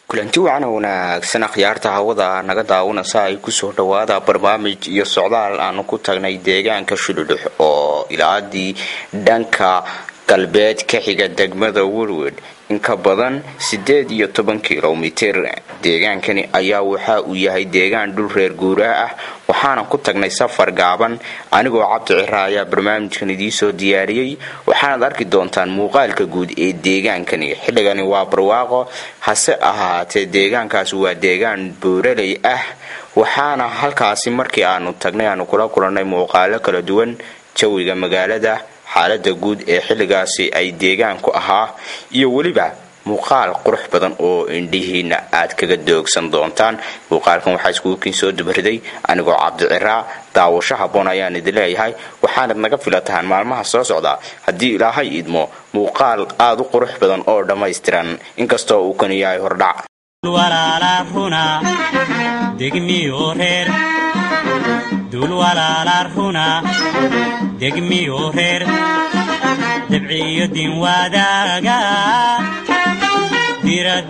kulanti wacan wanaagsan khiyaarta hawada naga daawanaysa ay ku soo dhawaada barnaamij iyo socdaal aan ku tagnay deegaanka Shululux oo ilaadii dhanka galbeed ka xiga degmada widhwidh in ka badan 18 kiiloomitir. deegaankani ayaa waxa uu yahay deegaan dhul reer guuraa ah waxaana ku tagnay safar gaaban anigoo Abdi ayaa barnaamijkan idin soo diyaariyay waxaad arki doontaan muuqaalka guud ee deegaankani. xilligani waa barwaaqo hase ahaatee deegaankaas waa deegaan buuraley ah waxaana halkaasi markii aanu tagnay aanu kula kulannay muuqaalo kala duwan jawiga magaalada xaaladda guud ee xilligaasi ay deegaanku ahaa iyo waliba muuqaal qurux badan oo indhihiina aad kaga doogsan doontaan. muuqaalkan waxa isku soo dibariday anigoo Abdi daawasho haboon ayaan idin leeyahay waxaana naga filataan maalmaha soo socda haddii Ilaahay idmo muuqaal aad u qurux badan oo dhameystiran inkastoo uu kan yahay hordhac. walaala huna degmiyo reer dul walaala huna degmiyo reer dabciyo din wadaaga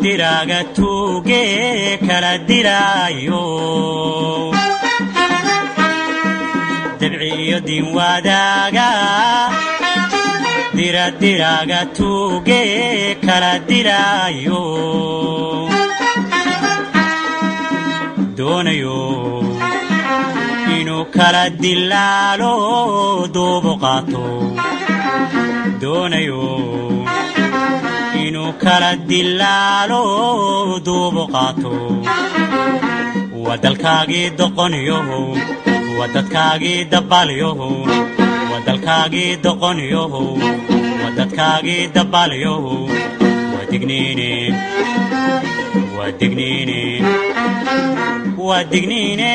diraga tuuge kala diraayo dabciyo din wadaaga diraga tuuge kala diraayo doonayo inuu kala dilaalo doobo qaato doonayo inuu kala dilaalo doobo qaato wadalkaagii doqoniyoho wadadkaagii dabalyoho wadalkaagii doqoniyoho wadadkaagii dabalyoho wadigniine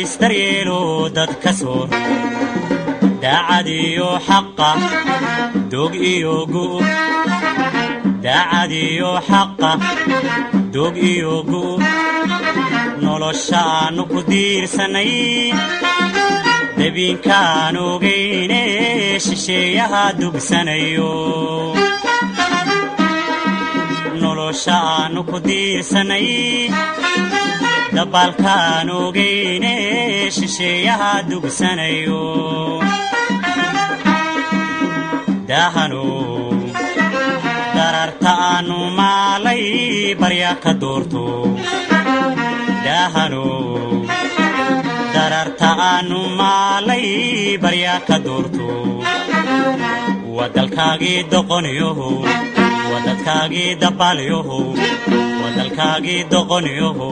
istaryeelo dadka soo daacadiyo xaqa dog iyo gu daacadiyo xaqa dog iyo gu noloshaanu ku diirsanay dabinkaan ogeyne shisheeyaha dugsanayo noloshaanu ku diirsanay dabalkaan ogeyne shisheeyaha dugsanayo dahano darartaanu maalay barya ka doorto dahano darartaanu maalay barya ka doorto wadalkaagii doqoniyoho wadadkaagii dabalyoho wadalkaagii doqoniyoho